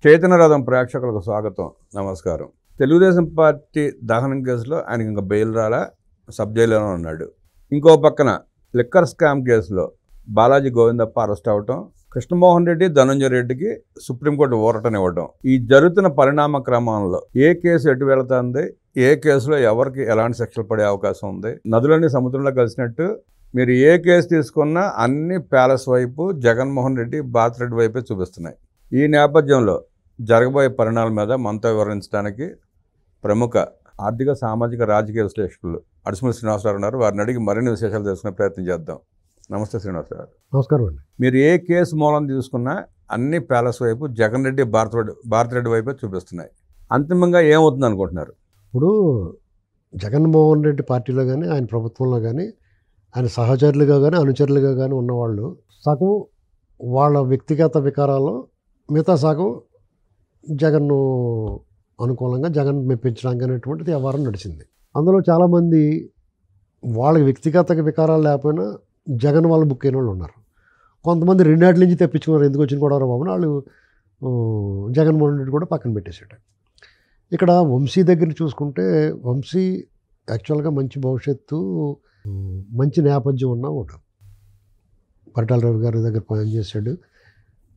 చైతన్యరథం ప్రేక్షకులకు స్వాగతం, నమస్కారం. తెలుగుదేశం పార్టీ దహనం కేసులో ఆయనకి ఇంకా బెయిల్ రాలా, సబ్ జైల్లోనే ఉన్నాడు. ఇంకో పక్కన లిక్కర్ స్కామ్ కేసులో బాలాజీ గోవిందప్ప అరెస్ట్ అవటం, కృష్ణమోహన్ రెడ్డి, ధనంజయ రెడ్డికి సుప్రీంకోర్టు ఊరటనివ్వడం, ఈ జరుగుతున్న పరిణామ క్రమంలో ఏ కేసు ఎటు వెళుతుంది, ఏ కేసులో ఎవరికి ఎలాంటి శిక్షలు పడే అవకాశం ఉంది, నదులన్నీ సముద్రంలో కలిసినట్టు మీరు ఏ కేసు తీసుకున్నా అన్ని ప్యాలెస్ వైపు, జగన్మోహన్ రెడ్డి, బాత్రెడ్డి వైపే చూపిస్తున్నాయి. ఈ నేపథ్యంలో జరగబోయే పరిణామాల మీద మనతో వివరించడానికి ప్రముఖ ఆర్థిక, సామాజిక, రాజకీయ విశ్లేషకులు అడిసిమల్ శ్రీనివాసరావు ఉన్నారు. వారిని అడిగి మరిన్ని విశేషాలు తెలుసుకునే ప్రయత్నం చేద్దాం. నమస్తే శ్రీనివాసరావు. నమస్కారం అండి. మీరు ఏ కేసు మూలం తీసుకున్నా అన్ని ప్యాలెస్ వైపు, జగన్ రెడ్డి, భారతిరెడ్డి వైపే చూపిస్తున్నాయి. అంతిమంగా ఏమవుతుంది అనుకుంటున్నారు? ఇప్పుడు జగన్మోహన్ రెడ్డి పార్టీలో కానీ, ఆయన ప్రభుత్వంలో కానీ, ఆయన సహచరులుగా కానీ, అనుచరులుగా కానీ ఉన్నవాళ్ళు సగం వాళ్ళ వ్యక్తిగత వికారాలు, మిగతా సగం జగన్ను అనుకూలంగా, జగన్ మెప్పించడానికి అనేటువంటిది వ్యవహారం నడిచింది. అందులో చాలామంది వాళ్ళకి వ్యక్తిగత వికారాలు లేకపోయినా జగన్ వాళ్ళు బుక్ అయిన వాళ్ళు ఉన్నారు. కొంతమంది రెండేళ్ల నుంచి తెప్పించుకున్నారు, ఎందుకు వచ్చిన కూడా బాబు వాళ్ళు జగన్మోహన్ రెడ్డి కూడా పక్కన పెట్టేసాడు. ఇక్కడ వంశీ దగ్గర చూసుకుంటే, వంశీ యాక్చువల్గా మంచి భవిష్యత్తు, మంచి నేపథ్యం ఉన్న ఒకడు. పరిటాల రవి గారి దగ్గర పనిచేశాడు.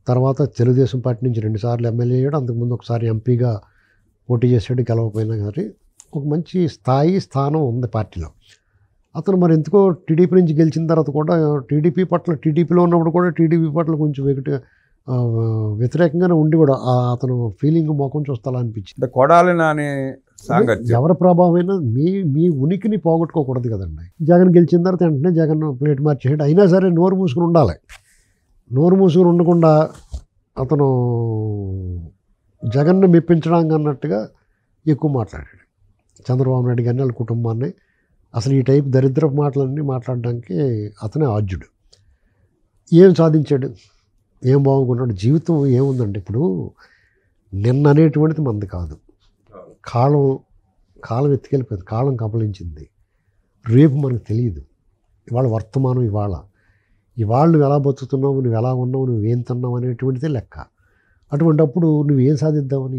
తర్వాత తెలుగుదేశం పార్టీ నుంచి 2 సార్లు ఎమ్మెల్యే అయ్యాడు. అంతకుముందు ఒకసారి ఎంపీగా పోటీ చేశాడు, గెలవకపోయినా కానీ ఒక మంచి స్థానం ఉంది పార్టీలో. అతను మరి ఎందుకో టీడీపీ నుంచి గెలిచిన తర్వాత కూడా టీడీపీలో ఉన్నప్పుడు కూడా టీడీపీ పట్ల కొంచెం వ్యతిరేకంగానే ఉండి కూడా అతను ఫీలింగ్ మొఖం చూస్తా అనిపించింది. కొడాలి నాని ఎవరి ప్రభావమైనా మీ ఉనికిని పోగొట్టుకోకూడదు కదండి. జగన్ గెలిచిన తర్వాత వెంటనే జగన్ ప్లేట్ మార్చేసాడు. అయినా సరే నోరు మూసుకుని ఉండాలి. నోరు మూసుకుని ఉండకుండా అతను జగన్ను మెప్పించడానికి అన్నట్టుగా ఎక్కువ మాట్లాడాడు. చంద్రబాబు నాయుడు గారిని, వాళ్ళ కుటుంబాన్ని, అసలు ఈ టైప్ దరిద్రపు మాటలన్నీ మాట్లాడడానికి అతనే ఆద్యుడు. ఏం సాధించాడు, ఏం బాగున్నాడు, జీవితం ఏముందండి. ఇప్పుడు నిన్న అనేటువంటిది మంది కాదు. కాలం ఎత్తుకెళ్ళిపోయింది, కాలం కబలించింది. రేపు మనకు తెలియదు. ఇవాళ వర్తమానం, ఇవాళ నువ్వు ఎలా బతుకుతున్నావు, నువ్వు ఎలా ఉన్నావు, నువ్వేం తిన్నావు అనేటువంటిదే లెక్క. అటువంటిప్పుడు నువ్వేం సాధిద్దామని,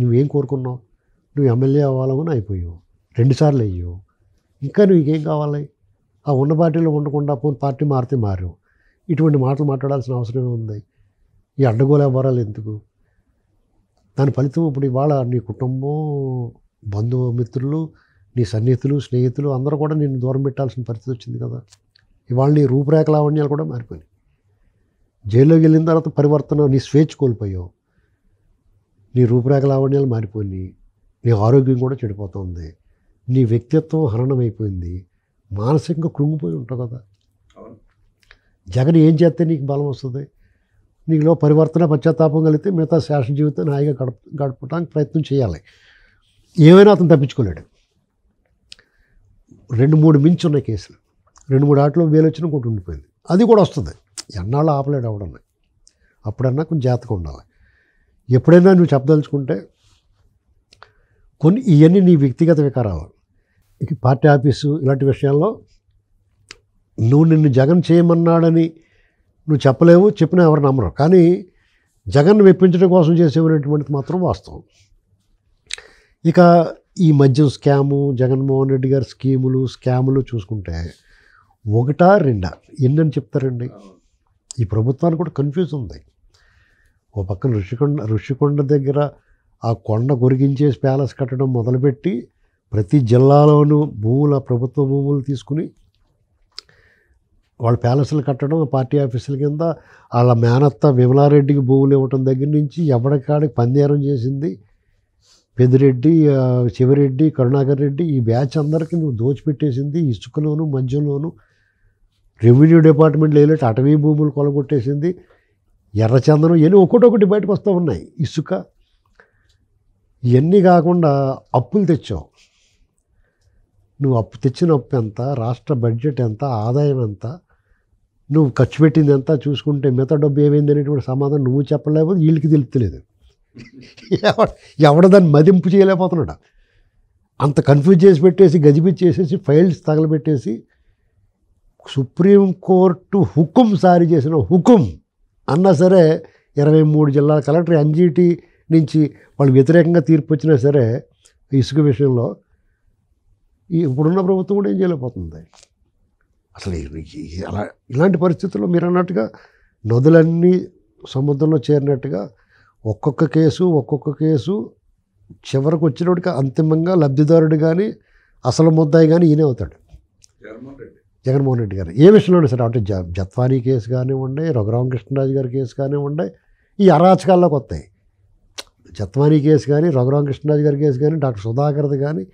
నువ్వేం కోరుకున్నావు? నువ్వు ఎమ్మెల్యే అవ్వాలని అయిపోయావు, 2 సార్లు అయ్యావు. ఇంకా నువ్వేం కావాలి? ఆ ఉన్న పార్టీలో ఉండకుండా పోనీ పార్టీ మారితే మారావు. ఇటువంటి మాటలు మాట్లాడాల్సిన అవసరమే ఉంది. ఈ అడ్డగోలు వ్యవహారాలు ఎందుకు? దాని ఫలితం ఇప్పుడు ఇవాళ నీ కుటుంబం, బంధుమిత్రులు, నీ సన్నిహితులు, స్నేహితులు అందరూ కూడా నిన్ను దూరం పెట్టాల్సిన పరిస్థితి వచ్చింది కదా. ఇవాళ నీ రూపురేఖ లావణ్యాలు కూడా మారిపోయినాయి. జైల్లోకి వెళ్ళిన తర్వాత పరివర్తన, నీ స్వేచ్ఛ కోల్పోయావు, నీ రూపురేఖ లావణ్యాలు మారిపోయినాయి, నీ ఆరోగ్యం కూడా చెడిపోతుంది, నీ వ్యక్తిత్వం హరణమైపోయింది, మానసికంగా కృంగిపోయి ఉంటావు కదా. జగన్ ఏం చేస్తే నీకు బలం వస్తుంది? నీలో పరివర్తన, పశ్చాత్తాపం కలిగితే మిగతా శాసన జీవితం హాయిగా గడపడానికి ప్రయత్నం చేయాలి. ఏమైనా అతను తప్పించుకోలేడు. 2-3 మించి ఉన్నాయి కేసులు. 2-3 ఆటలో వేలు వచ్చినా ఒకటి ఉండిపోయింది. అది కూడా వస్తుంది. ఎన్నాళ్ళు ఆపలేడు అవడన్నా. అప్పుడన్నా కొంచెం జాగ్రత్తగా ఉండాలి. ఎప్పుడైనా నువ్వు చెప్పదలుచుకుంటే ఇవన్నీ నీ వ్యక్తిగత వికారాలు. ఇక పార్టీ ఆఫీసు ఇలాంటి విషయాల్లో నిన్ను జగన్ చేయమన్నాడని నువ్వు చెప్పలేవు, చెప్పినా ఎవరు నమ్మరు. కానీ జగన్ మెప్పించడం కోసం చేసేటువంటిది మాత్రం వాస్తవం. ఇక ఈ మద్యం స్కాము, జగన్మోహన్ రెడ్డి గారి స్కాములు చూసుకుంటే 1-2 ఎన్నని చెప్తారండి. ఈ ప్రభుత్వానికి కూడా కన్ఫ్యూజ్ ఉంది. ఓ పక్కన ఋషికొండ దగ్గర ఆ కొండ కొరిగించేసి ప్యాలెస్ కట్టడం మొదలుపెట్టి ప్రతి జిల్లాలోనూ ప్రభుత్వ భూములు తీసుకుని వాళ్ళ ప్యాలెస్లు కట్టడం, పార్టీ ఆఫీసుల కింద వాళ్ళ మేనత్త విమలారెడ్డికి భూములు ఇవ్వటం దగ్గర నుంచి ఎవరికాడికి పందేరం చేసింది పెద్దిరెడ్డి, శివరెడ్డి, కరుణాకర్ రెడ్డి, ఈ బ్యాచ్ అందరికీ నువ్వు దోచిపెట్టేసింది. ఇసుకలోను, మద్యంలోను, రెవెన్యూ డిపార్ట్మెంట్లో వెళ్ళేటి అటవీ భూములు కొలగొట్టేసింది. ఎర్రచందనం ఇవన్నీ ఒకటొకటి బయటకు వస్తూ ఉన్నాయి. ఇసుక, ఇవన్నీ కాకుండా అప్పులు తెచ్చావు. నువ్వు తెచ్చిన అప్పు ఎంత, రాష్ట్ర బడ్జెట్ ఎంత, ఆదాయం ఎంత, నువ్వు ఖర్చు పెట్టింది ఎంత చూసుకుంటే మిగతా డబ్బు ఏమైంది అనేటువంటి సమాధానం నువ్వు చెప్పలేకపోతే వీళ్ళకి తెలుస్తలేదు. ఎవడ దాన్ని మదింపు చేయలేకపోతున్నాడు. అంత కన్ఫ్యూజ్ చేసి పెట్టేసి, గజిబిచ్చేసేసి, ఫైల్స్ తగలబెట్టేసి సుప్రీంకోర్టు హుకుం సారీ చేసిన హుకుం అన్నా సరే 23 జిల్లాల కలెక్టర్ ఎన్జీటీ నుంచి వాళ్ళు వ్యతిరేకంగా తీర్పు వచ్చినా సరే ఇసుక విషయంలో ఇప్పుడున్న ప్రభుత్వం కూడా ఏం చేయలేకపోతుంది. అసలు అలా ఇలాంటి పరిస్థితుల్లో మీరు అన్నట్టుగా నదులన్నీ సముద్రంలో చేరినట్టుగా ఒక్కొక్క కేసు చివరికి వచ్చినప్పటికీ అంతిమంగా లబ్ధిదారుడు కానీ అసలు ముద్దాయి కానీ ఈయనే అవుతాడు, జగన్మోహన్ రెడ్డి గారు. ఏ విషయంలోనే సరే, అంటే జత్వానీ కేసు కానివ్వండి, రఘురామకృష్ణరాజు గారి కేసు కానివ్వండి, ఈ అరాచకాల్లోకి వస్తాయి. జత్వానీ కేసు కానీ, రఘురామకృష్ణరాజు గారి కేసు కానీ, డాక్టర్ సుధాకర్ది కానీ,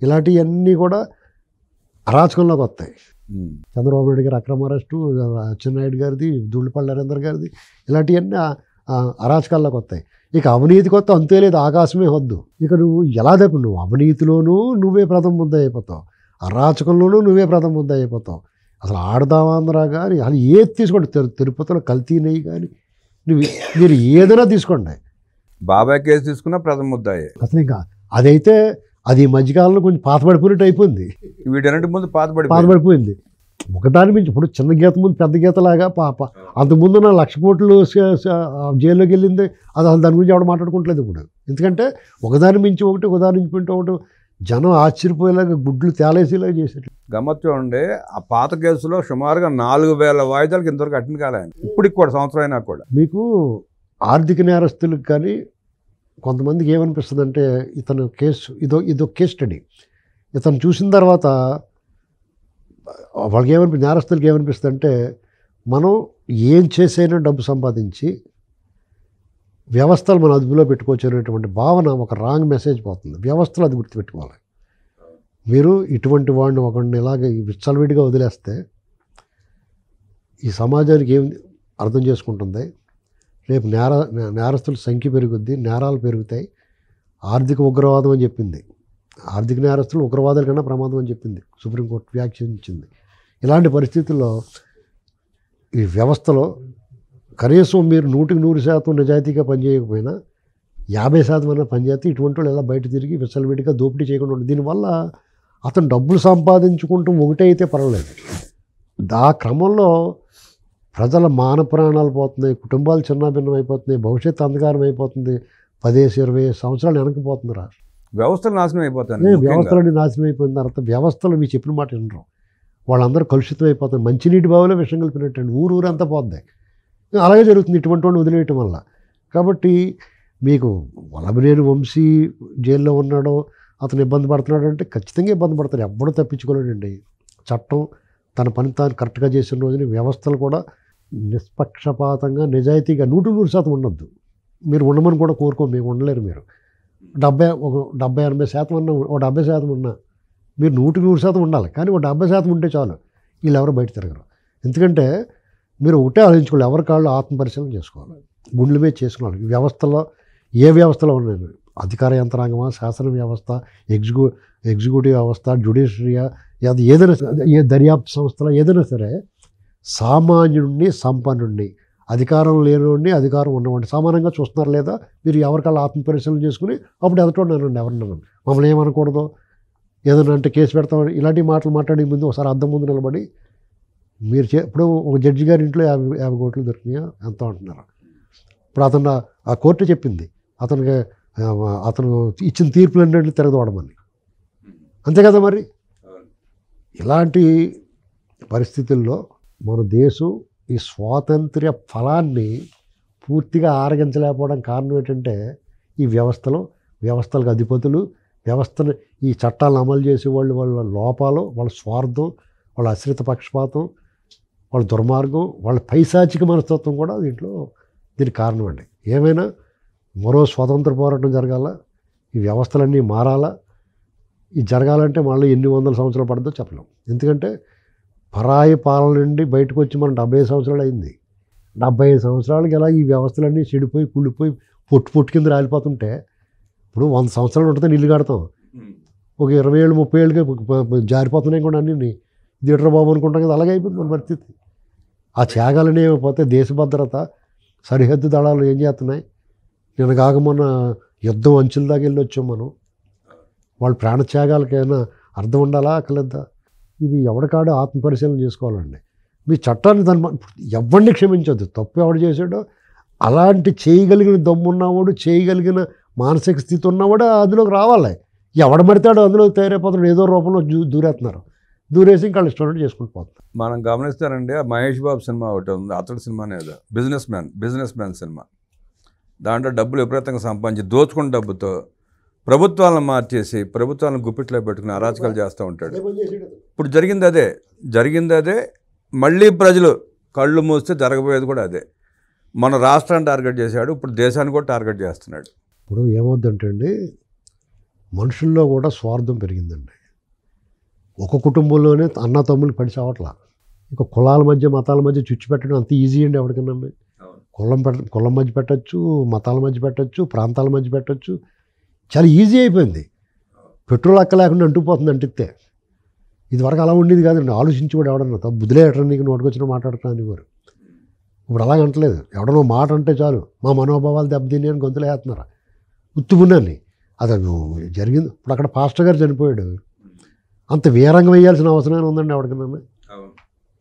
ఇలాంటివన్నీ కూడా అరాచకంలోకి వస్తాయి. చంద్రబాబు నాయుడు గారి అక్రమ అరెస్టు, అచ్చెన్నాయుడు గారిది, ధూళిపల్లి నరేందర్ గారిది, ఇలాంటివన్నీ అరాచకాల్లోకి వస్తాయి. ఇక అవినీతికి వస్తే అంతే లేదు, ఆకాశమే వద్దు. ఇక నువ్వు ఎలా తప్పు, నువ్వు అవినీతిలోనూ నువ్వే ప్రథమ ముద్ద అయిపోతావు, అరాచకంలోనూ నువ్వే ప్రథమ ముద్ద అయిపోతావు. అసలు ఆడదామాంధ్ర కానీ అది ఏది తీసుకోండి, తిరుపతిలో కల్తీ నెయ్యి కానీ మీరు ఏదైనా తీసుకోండి. బాబాయ్ కేసు తీసుకున్నా ప్రథమ ముద్దాయే. అసలు ఇంకా అదైతే అది ఈ మధ్యకాలంలో కొంచెం పాతబడిపోయినట్టు అయిపోయింది. వీటన్నిటి ముందు పాతబడిపోయింది. ఒకదాని మించి ఇప్పుడు చిన్న గీత ముందు పెద్ద గీతలాగా అంతకుముందు నా 1,00,000 కోట్లు జైల్లోకి వెళ్ళింది, అది అసలు దాని గురించి ఎవడ మాట్లాడుకోవట్లేదు ఇప్పుడు. ఎందుకంటే ఒకదాని మించి ఒకటి జనం ఆశ్చర్యపోయేలాగా గుడ్లు తేలేసేలాగా చేసేట్లు. గమ్మత్తు చూడండి, ఆ పాత కేసులో సుమారుగా 4,000 వాయిదాలకు ఇంతవరకు అటెండ్ కాలేదు. ఇప్పటికి కూడా సంవత్సరం అయినా కూడా. మీకు ఆర్థిక నేరస్తులకు కానీ కొంతమందికి ఏమనిపిస్తుంది అంటే, ఇతను కేసు ఇదో కేస్ స్టడీ. ఇతను చూసిన తర్వాత వాళ్ళకి నేరస్తులకి ఏమనిపిస్తుంది అంటే, మనం ఏం చేసైనా డబ్బు సంపాదించి వ్యవస్థలు మన అదుపులో పెట్టుకోవచ్చు అనేటువంటి భావన ఒక రాంగ్ మెసేజ్ పోతుంది. వ్యవస్థలు అది గుర్తుపెట్టుకోవాలి. మీరు ఇటువంటి ఒకడిని ఇలాగ విచ్చలవిడిగా వదిలేస్తే ఈ సమాజానికి ఏం అర్థం చేసుకుంటుంది? రేపు నేరస్తుల సంఖ్య పెరుగుద్ది, నేరాలు పెరుగుతాయి. ఆర్థిక ఉగ్రవాదం అని చెప్పింది, ఆర్థిక నేరస్తులు ఉగ్రవాదుల కన్నా ప్రమాదం అని చెప్పింది సుప్రీంకోర్టు వ్యాఖ్యానించింది. ఇలాంటి పరిస్థితుల్లో ఈ వ్యవస్థలో కనీసం మీరు 100% నిజాయితీగా పనిచేయకపోయినా 50% అన్న పనిచేస్తే ఇటువంటి వాళ్ళు ఎలా బయట తిరిగి విచ్చలవిడిగా దోపిడీ చేయకుండా ఉంటుంది. దీనివల్ల అతను డబ్బులు సంపాదించుకుంటూ ఒకటే అయితే పర్వాలేదు, ఆ క్రమంలో ప్రజల మాన ప్రాణాలు పోతున్నాయి, కుటుంబాలు చిన్నాభిన్నం అయిపోతున్నాయి, భవిష్యత్తు అంధకారం అయిపోతుంది. 10-20 సంవత్సరాలు వెనక్కిపోతుంది రాష్ట్రం. వ్యవస్థలు నాశనం అయిపోతాయి. వ్యవస్థలన్నీ నాశనం అయిపోయిన తర్వాత వ్యవస్థలు మీ చెప్పిన మాట వినరు, వాళ్ళందరూ కలుషితం అయిపోతారు. మంచినీటి బావిలో విషం కలిపినట్టండి, ఊరంతా పోద్ది. అలాగే జరుగుతుంది ఇటువంటి వాడిని వదిలేయటం వల్ల. కాబట్టి మీకు వల్లభనేని వంశీ జైల్లో ఉన్నాడో అతను ఇబ్బంది పడుతున్నాడు అంటే ఖచ్చితంగా ఇబ్బంది పడతారు, ఎవ్వడూ తప్పించుకోలేడండి. చట్టం తన పని తాను కరెక్ట్గా చేసిన రోజుని వ్యవస్థలు కూడా నిష్పక్షపాతంగా నిజాయితీగా 100% ఉండొద్దు. మీరు ఉండమని కూడా మేము ఉండలేరు. మీరు 70-80% ఉన్నా, 70% ఉన్నా మీరు 100% ఉండాలి. కానీ 70% ఉంటే చాలు, వీళ్ళు ఎవరు బయట తిరగరు. ఎందుకంటే మీరు ఒకటే ఆలోచించుకోవాలి, ఎవరి కాళ్ళు ఆత్మపరిశీలన చేసుకోవాలి, గుండెల మీద చేసుకోవాలి. ఈ వ్యవస్థలో ఏ వ్యవస్థలో ఉన్నాయి, అధికార యంత్రాంగమా, శాసన వ్యవస్థ, ఎగ్జిక్యూటివ్ వ్యవస్థ, జ్యుడిషియరియా, అది ఏదైనా ఏ దర్యాప్తు సంస్థలో ఏదైనా సరే సామాన్యుడిని సంపన్నుడిని, అధికారం లేనివాడిని అధికారం ఉన్నవాడిని సమానంగా చూస్తున్నారు లేదా? మీరు ఎవరికాళ్ళు ఆత్మపరిశీలన చేసుకుని అప్పుడు ఎదుటోడినండి, ఎవరన్నా మమ్మల్ని ఏమనకూడదు, ఏదైనా అంటే కేసు పెడతామని ఇలాంటి మాటలు మాట్లాడే ముందు ఒకసారి అద్దం ముందు నిలబడి మీరు ఇప్పుడు ఒక జడ్జి గారి ఇంట్లో 50 కోట్లు దొరికినాయా ఎంతో అంటున్నారు. ఇప్పుడు అతను ఆ కోర్టు చెప్పింది అతను ఇచ్చిన తీర్పులన్నింటినీ తిరగదోడమని, అంతే కదా మరి. ఇలాంటి పరిస్థితుల్లో మన దేశం ఈ స్వాతంత్ర్య ఫలాన్ని పూర్తిగా ఆరగించలేకపోవడం కారణం ఏంటంటే ఈ వ్యవస్థలకు అధిపతులు, వ్యవస్థను ఈ చట్టాలను అమలు చేసే వాళ్ళ లోపాలు, వాళ్ళ స్వార్థం, వాళ్ళ అశ్రిత పక్షపాతం, వాళ్ళ దుర్మార్గం, వాళ్ళ పైశాచిక మనస్తత్వం కూడా దీనికి కారణం అండి. ఏమైనా మరో స్వతంత్ర పోరాటం జరగాల, ఈ వ్యవస్థలన్నీ మారాలా. ఇది జరగాలంటే మళ్ళీ ఎన్ని వందల సంవత్సరాలు పడుతుందో చెప్పలేం. ఎందుకంటే పరాయి పాలన నుండి బయటకు వచ్చి మనం 75 సంవత్సరాలు అయింది. 75 సంవత్సరాలకి ఎలా ఈ వ్యవస్థలన్నీ చెడిపోయి కుళ్ళిపోయి పొట్టు కింద రాలిపోతుంటే, ఇప్పుడు 100 సంవత్సరాలు ఉంటుందని ఇల్లు కడతాం, ఒక 20 ఏళ్ళు 30 ఏళ్ళకి జారిపోతున్నాయి కూడా అన్నీ దిట్ర బాబు అనుకుంటాం కదా. అలాగే అయిపోయింది మన పరిస్థితి. ఆ త్యాగాలనే పోతే దేశ భద్రత, సరిహద్దు దళాలు ఏం చేస్తున్నాయి? నేను కాక మొన్న యుద్ధం అంచుల దాకా వెళ్ళి వచ్చాం మనం. వాళ్ళ ప్రాణత్యాగాలకైనా అర్థం ఉండాలా అక్కర్లేదా? ఇది ఎవరికాడు ఆత్మపరిశీలన చేసుకోవాలండి. మీ చట్టాన్ని ఎవరిని క్షమించొద్దు, తప్పు ఎవడు చేశాడో అలాంటి చేయగలిగిన దమ్మున్నవాడు, చేయగలిగిన మానసిక స్థితి ఉన్నవాడు అందులోకి రావాలి. ఎవడ మడితాడు అందులో తయారైపోతాడు, ఏదో రూపంలో దూరేస్తున్నారు. దూరేసి ఇంకా వాళ్ళు ఇష్టం చేసుకుంటూ పోతున్నారు. మనం గమనిస్తారండి, ఆ మహేష్ బాబు సినిమా ఒకటి ఉంది, అతడి సినిమానే ఏదో బిజినెస్ మ్యాన్ సినిమా. దాంట్లో డబ్బులు విపరీతంగా సంపాదించి దోచుకున్న డబ్బుతో ప్రభుత్వాలను మార్చేసి ప్రభుత్వాలను గుప్పిట్లో పెట్టుకుని అరాచకాలు చేస్తూ ఉంటాడు. ఇప్పుడు జరిగింది అదే. మళ్ళీ ప్రజలు కళ్ళు మూస్తే జరగబోయేది కూడా అదే. మన రాష్ట్రాన్ని టార్గెట్ చేశాడు, ఇప్పుడు దేశాన్ని కూడా టార్గెట్ చేస్తున్నాడు. ఇప్పుడు ఏమవుద్దంటే అండి, మనుషుల్లో కూడా స్వార్థం పెరిగిందండి. ఒక కుటుంబంలోనే అన్న తమ్ముళ్ళు పడి చావట్లా. ఇక కులాల మధ్య మతాల మధ్య చుచ్చు పెట్టడం అంత ఈజీ అండి ఎవరికైనా. కులం మధ్య పెట్టచ్చు, మతాల మధ్య పెట్టచ్చు, ప్రాంతాల మధ్య పెట్టచ్చు. చాలా ఈజీ అయిపోయింది. పెట్రోల్ అక్క లేకుండా అంటుకుపోతుంది అంటిస్తే. ఇదివరకు అలా ఉండేది కాదండి. ఆలోచించి కూడా ఎవడన్నా బుద్ధిలే ఎట్లా నీకు నోటుకొచ్చిన మాట్లాడుతున్నాను వారు. ఇప్పుడు అలాగ అంటలేదు. ఎవడనో మాట అంటే చాలు మా మనోభావాలు దెబ్బతిని అని గొంతులు వేస్తున్నారు ఉత్తుగున్నాన్ని. అది జరిగింది. ఇప్పుడు అక్కడ పాస్టర్ గారు చనిపోయాడు. అంత వీరంగం వేయాల్సిన అవసరం ఉందండి ఎవరికైనా?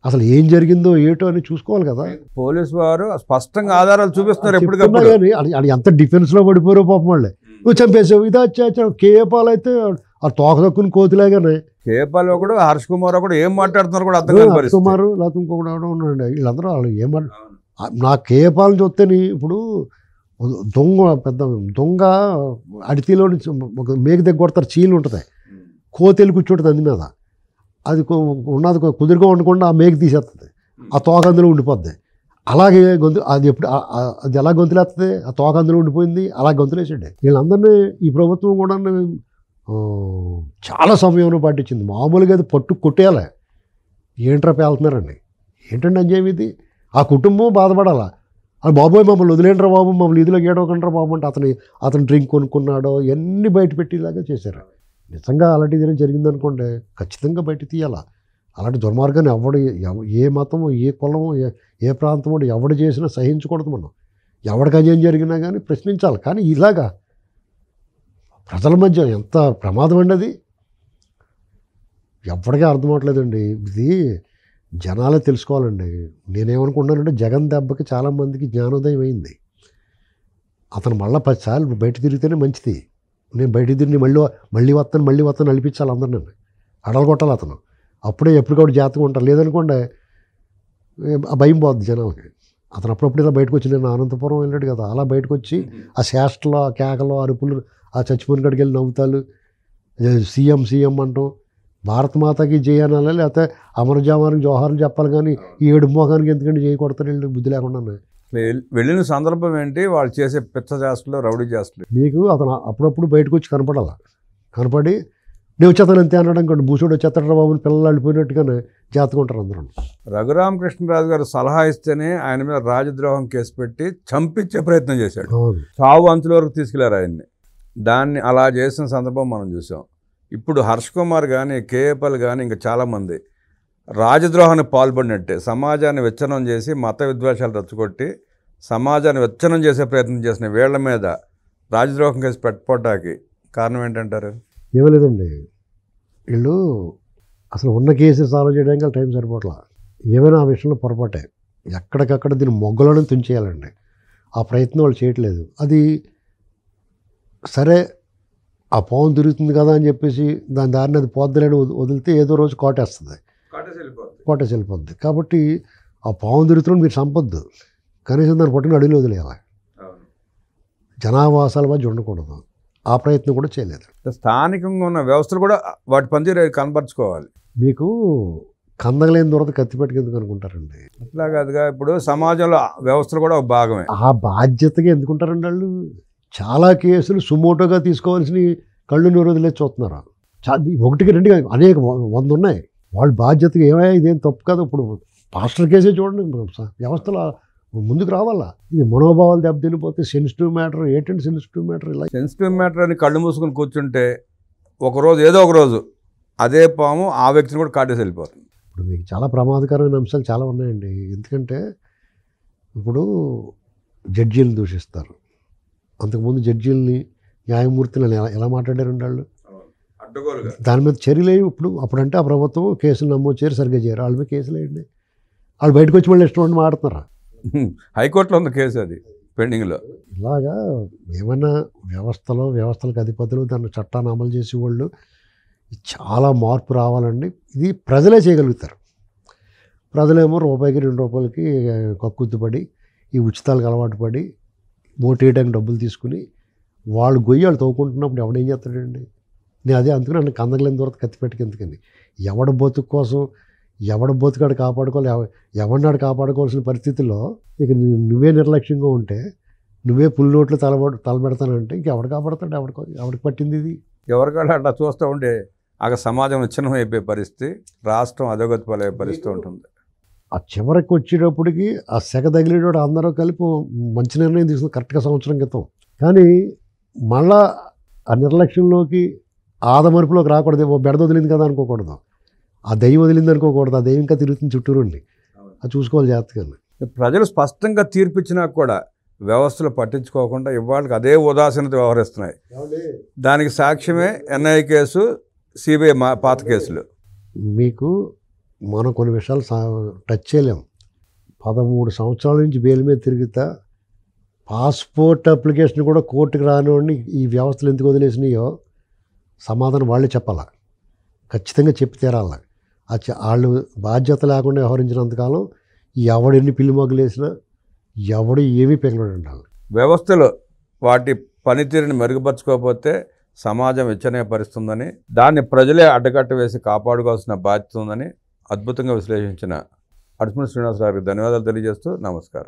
అసలు ఏం జరిగిందో ఏటో అని చూసుకోవాలి కదా. పోలీసు వారు స్పష్టంగా ఆధారాలు చూపిస్తున్నారు. ఎప్పుడు కానీ అది ఎంత డిఫెన్స్లో పడిపోయారో పాపం వాళ్ళే. నువ్వు చంపేసావు ఇది వచ్చావు. కేపాల్ అయితే ఆ తోక దక్కుని కోతిలాగానే. కేపాల్ ఒకడు, హర్ష్ కుమార్ ఒకడు ఏం మాట్లాడుతున్నారు కూడా అర్థం కాదు. హర్ష్ కుమార్ లేకపోతే ఇంకొకటి ఎవడో ఉన్నాడు. వీళ్ళందరూ వాళ్ళు నా కేపాలని చూస్తేని ఇప్పుడు దొంగ అడితిలో నుంచి ఒక మేక దగ్గర కొడతారు, చీలు ఉంటుంది, కోతెలు కూర్చుంటుంది అందు మీద. అది ఉన్నది కుదురుగా ఉండకుండా ఆ మేక తీసేస్తుంది, ఆ తోక అందులో ఉండిపోద్ది. అలాగే అది ఎప్పుడు అది ఎలా గొంతులేస్తుంది, ఆ తోక అందులో ఉండిపోయింది, అలా గొంతులేసాడు. వీళ్ళందరినీ ఈ ప్రభుత్వం కూడా చాలా సమయంలో పట్టించింది. మామూలుగా అది పట్టు కొట్టేయాలి. ఏంట్రా పేలుతున్నారండి, ఏంటండి అన్యాయం ఇది? ఆ కుటుంబం బాధపడాలా. అది బాబోయ్ మమ్మల్ని వదిలేంట్రా బాబు, మమ్మల్ని ఇదిలో ఏడవకంటారా బాబు అంటే అతను డ్రింక్ కొనుక్కున్నాడో ఇవన్నీ బయట పెట్టేలాగా చేశారు. నిజంగా అలాంటి ఏదైనా జరిగిందనుకోండి ఖచ్చితంగా బయట తీయాలా. అలాంటి దుర్మార్గాన్ని ఏ మతము, ఏ కులము, ఏ ప్రాంతము ఎవడు చేసినా సహించకూడదు. మనం ఎవడికి అన్యాయం జరిగినా కానీ ప్రశ్నించాలి. కానీ ఇలాగా ప్రజల మధ్య ఎంత ప్రమాదం అండి అది ఎవరికీ అర్థం అవట్లేదండి. ఇది జనాలే తెలుసుకోవాలండి. నేనేమనుకుంటున్నానంటే జగన్ దెబ్బకి చాలామందికి జ్ఞానోదయం అయింది. అతను మళ్ళీ 10 సార్లు బయట తిరిగితేనే మంచిది. నేను బయట తిరిగి మళ్ళీ వస్తాను నడిపించాలి అందరినీ, అడగొట్టాలి అతను. అప్పుడే ఎప్పటికప్పుడు జాగ్రత్తగా ఉంటారు. లేదనుకోండి ఆ భయం పోద్ది జనాలకి. అతను అప్పుడప్పుడు ఇలా బయటకు వచ్చి, నేను అనంతపురం వెళ్ళాడు కదా, అలా బయటకు వచ్చి ఆ శాస్త్రలో, ఆ కేకలో, అరుపులు, ఆ చచ్చిపోయిన కాడికి వెళ్ళి నవ్వుతాలు, సీఎం అంటాం, భారత మాతకి జయ అనాలి, లేకపోతే అమరజామానికి జోహార్లు చెప్పాలి. కానీ ఈ ఏడు మోహానికి ఎందుకంటే చేయి కొడతారు వీళ్ళు బుద్ధి లేకుండా. వెళ్ళిన సందర్భం ఏంటి, వాళ్ళు చేసే పిచ్చ చేస్తలు, రౌడీ చేస్తలు. మీకు అతను అప్పుడప్పుడు బయటకు వచ్చి కనపడి నేను వచ్చేస్తాను అంతే అన్నాడు అనుకోండి, భూసుడు వచ్చేస్తాడు బాబుని పిల్లలు వెళ్ళిపోయినట్టుగానే జాతకుంటారు అందరూ. రఘురామకృష్ణరాజు గారు సలహా ఇస్తేనే ఆయన మీద రాజద్రోహం కేసు పెట్టి చంపించే ప్రయత్నం చేశాడు. చావు అంచుల వరకు తీసుకెళ్లారు ఆయన్ని. దాన్ని అలా చేసిన సందర్భం మనం చూసాం. ఇప్పుడు హర్ష్ కుమార్ కానీ, కేఏపల్ కానీ ఇంకా చాలామంది రాజద్రోహానికి పాల్పడినట్టే సమాజాన్ని విచ్ఛిన్నం చేసి మత విద్వేషాలు రెచ్చగొట్టి సమాజాన్ని విచ్ఛిన్నం చేసే ప్రయత్నం చేసిన వీళ్ల మీద రాజద్రోహం కేసు పెట్టడానికి కారణం ఏంటంటారు? ఏమీ లేదండి, వీళ్ళు అసలు ఉన్న కేసు సాల్వ్ చేయడానికి టైం సరిపోట్లా. ఏమైనా ఆ విషయంలో పొరపాటే. ఎక్కడికక్కడ దీన్ని మొగ్గలను తుంచేయాలండి. ఆ ప్రయత్నం వాళ్ళు చేయట్లేదు. అది సరే, ఆ పాము తిరుగుతుంది కదా అని చెప్పేసి దాని దారిని అది పోద్దులేని వదిలితే ఏదో రోజు కోటేసి వెళ్ళిపోద్ది. కాబట్టి ఆ పాము తిరుగుతున్న మీరు సంపొద్దు, కనీసం దాన్ని పట్టుకుని అడుగులు వదిలేయాలి. జనావాసాల మధ్య ఉండకూడదు. ఆ ప్రయత్నం కూడా చేయలేదు. స్థానికంగా ఉన్న వ్యవస్థలు కూడా వాటి పనితీరు కనపరుచుకోవాలి. మీకు కందగలేని దూరత కత్తిపెట్టుకు ఎందుకు అనుకుంటారండి? అట్లా కాదుగా, ఇప్పుడు సమాజంలో వ్యవస్థలు కూడా ఒక భాగమే. ఆ బాధ్యతగా ఎందుకుంటారండి వాళ్ళు? చాలా కేసులు సుమోటోగా తీసుకోవాల్సిన కళ్ళు నూరు వదిలేసి చూస్తున్నారు. ఒకటికి రెండు అనేక 100 ఉన్నాయి. వాళ్ళు బాధ్యతగా ఏమయ్యా ఇదేం తప్పు కాదు. ఇప్పుడు పాస్టర్ కేసే చూడండి, వ్యవస్థలో ముందుకు రావాలా. ఇది మనోభావాలు దెబ్బతినిపోతే సెన్సిటివ్ మ్యాటర్. ఏంటంటే సెన్సిటివ్ మ్యాటర్? ఇలా సెన్సిటివ్ మ్యాటర్ అని కళ్ళు మూసుకొని కూర్చుంటే ఒకరోజు ఏదో ఒక రోజు అదే పాము ఆ వ్యక్తిని కూడా కాటేసి వెళ్ళిపోతుంది. ఇప్పుడు మీకు చాలా ప్రమాదకరమైన అంశాలు చాలా ఉన్నాయండి. ఎందుకంటే ఇప్పుడు జడ్జీలను దూషిస్తారు. అంతకుముందు జడ్జీలని, న్యాయమూర్తులను ఎలా మాట్లాడారండి వాళ్ళు? దాని మీద చర్యలు అప్పుడంటే ఆ ప్రభుత్వం కేసులు నమోదు చేయరు, సరిగ్గా చేయరు. వాళ్ళ మీద కేసులు వేయండి. వాళ్ళు బయటకు వచ్చి మళ్ళీ ఇష్టం మాడుతున్నారు. హైకోర్టులో ఉంది కేసు, అది పెండింగ్లో. ఇలాగా ఏమైనా వ్యవస్థలకు అధిపతులు దాన్ని చట్టాన్ని అమలు చేసేవాళ్ళు చాలా మార్పు రావాలండి. ఇది ప్రజలే చేయగలుగుతారు. ప్రజలేమో రూపాయికి 2 రూపాయలకి కక్కుర్తిపడి ఈ ఉచితాలకు అలవాటు పడి ఓటేయడానికి డబ్బులు తీసుకుని వాళ్ళు గొయ్యాలు తవ్వుకుంటున్నప్పుడు ఎవడేం చేస్తాడండి? నేను అదే అందుకని నన్ను కందగలేని దూరత కత్తిపెట్టుకు ఎందుకని ఎవడ బతుకు కోసం ఎవడ బతుకాడు కాపాడుకోవాలి, ఎవరినాడు కాపాడుకోవాల్సిన పరిస్థితుల్లో ఇక నువ్వే నిర్లక్ష్యంగా ఉంటే నువ్వే పుల్ నోట్లు తలబెడతానంటే ఇంకెవడు కాపాడతాడు? ఎవడికి పట్టింది ఇది? ఎవరికాడ అట్లా చూస్తూ ఉంటే అక్కడ సమాజం విచ్ఛిన్నం అయిపోయే పరిస్థితి, రాష్ట్రం అధోగతి పాలయ్యే పరిస్థితి ఉంటుంది. ఆ చివరికి వచ్చేటప్పటికి ఆ సెగ తగిలేటోడు అందరూ కలిపి మంచి నిర్ణయం తీసుకుని కరెక్ట్గా సంవత్సరం క్రితం. కానీ మళ్ళా ఆ నిర్లక్ష్యంలోకి ఆదమరుపులోకి రాకూడదు. ఓ బెడద వదిలింది కదా అనుకోకూడదు, ఆ దయ్యం వదిలింది అనుకోకూడదు. ఆ దయ్యం ఇంకా తిరుగుతుంది చుట్టూరుండి, అది చూసుకోవాలి జాగ్రత్తగా. ప్రజలు స్పష్టంగా తీర్పిచ్చినా కూడా వ్యవస్థలు పట్టించుకోకుండా ఇవాళకి అదే ఉదాసీనత వ్యవహరిస్తున్నాయి. దానికి సాక్ష్యమే ఎన్ఐఏ కేసు, సిబిఐ పాత కేసులు. మీకు మనం కొన్ని విషయాలు టచ్ చేయలేం. 13 సంవత్సరాల నుంచి బెయిల్ మీద తిరుగుతా పాస్పోర్ట్ అప్లికేషన్ కూడా కోర్టుకు రానివ్వండి ఈ వ్యవస్థలు ఎందుకు వదిలేసినాయో సమాధానం వాళ్ళే చెప్పాల, ఖచ్చితంగా చెప్పి తీరాల. వాళ్ళు బాధ్యత లేకుండా వ్యవహరించినంతకాలం ఎవడెన్ని పిల్లి మొగ్గులు వేసినా ఎవడు ఏమీ పెంగడు ఉండాలి. వ్యవస్థలు వాటి పనితీరుని మెరుగుపరచుకోకపోతే సమాజం విచ్చనీయపరుస్తుందని, దాన్ని ప్రజలే అడ్డకట్ట వేసి కాపాడుకోవాల్సిన బాధ్యత ఉందని అద్భుతంగా విశ్లేషించిన అడుసుమల్లి శ్రీనివాసరావు గారికి ధన్యవాదాలు తెలియజేస్తూ నమస్కారం.